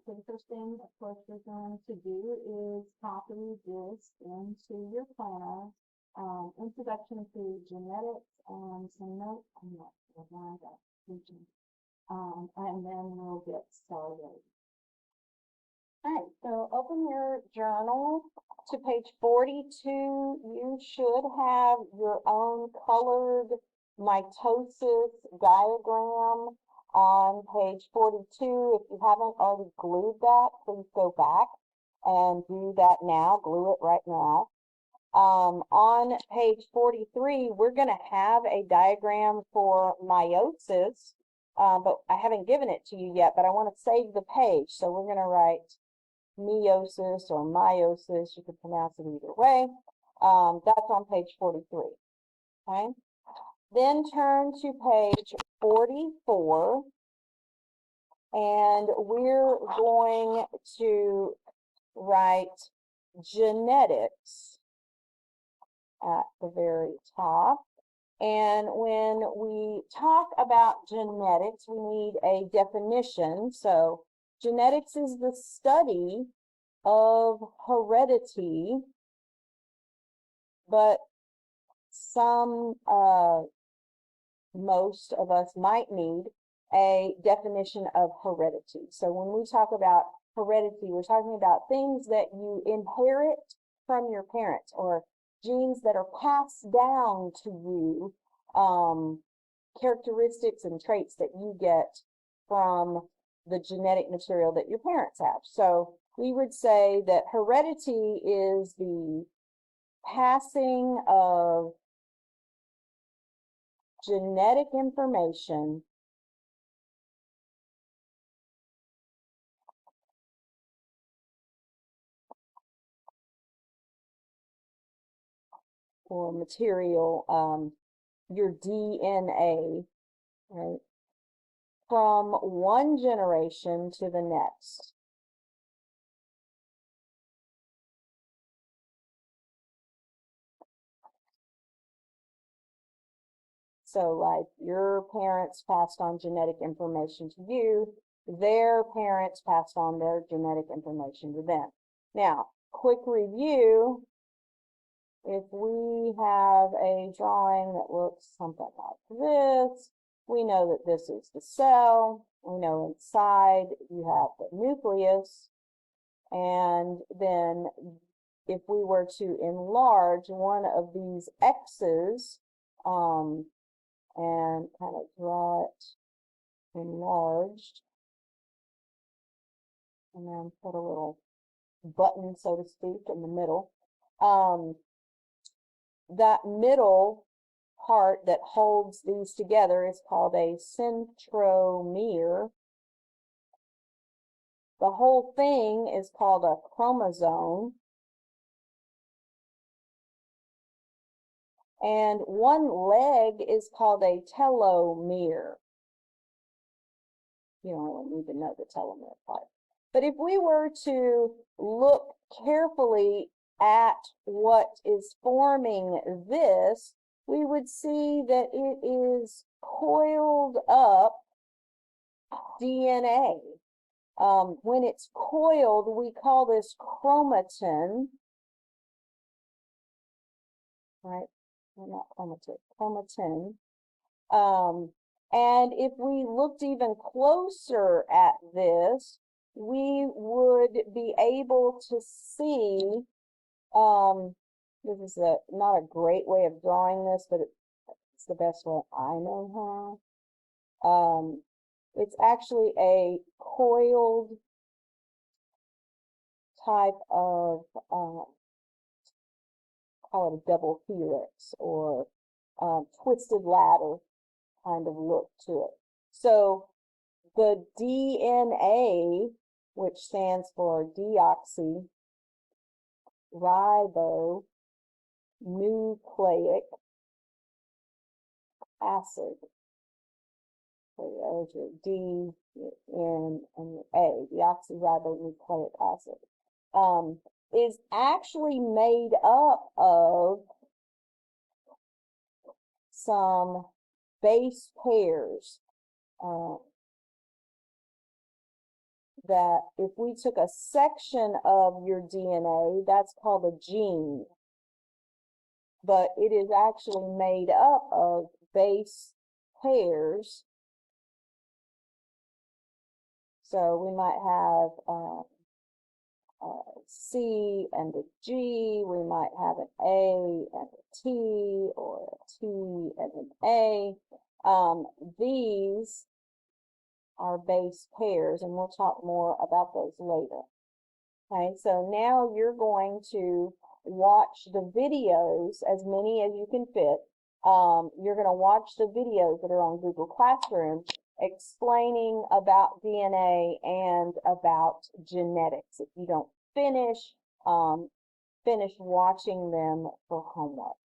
the first thing, of course, we're going to do is copy this into your planner. Introduction to genetics and some notes on that. And then we'll get started. All right, so open your journal to page 42. You should have your own colored mitosis diagram on page 42. If you haven't already glued that, please go back and do that now. Glue it right now. On page 43, we're going to have a diagram for meiosis, but I haven't given it to you yet, but I want to save the page. So we're going to write meiosis or meiosis. You can pronounce it either way. That's on page 43. Okay. Then turn to page 44, and we're going to write genetics at the very top. And when we talk about genetics, we need a definition. So genetics is the study of heredity, but most of us might need a definition of heredity. So when we talk about heredity, we're talking about things that you inherit from your parents, or genes that are passed down to you, characteristics and traits that you get from the genetic material that your parents have. So we would say that heredity is the passing of genetic information or material, your DNA, right, from one generation to the next. So like your parents passed on genetic information to you, their parents passed on their genetic information to them. Now, quick review. If we have a drawing that looks something like this, we know that this is the cell. We know inside you have the nucleus. And then if we were to enlarge one of these X's, and kind of draw it enlarged, and then put a little button, so to speak, in the middle. That middle part that holds these together is called a centromere. The whole thing is called a chromosome. And one leg is called a telomere. You don't need to know the telomere part. But if we were to look carefully at what is forming this, we would see that it is coiled up DNA. When it's coiled, we call this chromatin, right? Not chromatin, chromatin. And if we looked even closer at this, we would be able to see, this is not a great way of drawing this, but it's the best way I know how. It's actually a coiled type of, call it a double helix or twisted ladder kind of look to it. So the DNA, which stands for deoxyribonucleic acid. So there's your D, N, and your A, deoxyribonucleic acid, is actually made up of some base pairs. that if we took a section of your DNA, that's called a gene. But it is actually made up of base pairs. So we might have a C and a G, we might have an A and a T, or a T and an A. These are base pairs, and we'll talk more about those later. Okay, so now you're going to watch the videos, as many as you can fit. You're going to watch the videos that are on Google Classroom explaining about DNA and about genetics. If you don't finish, finish watching them for homework.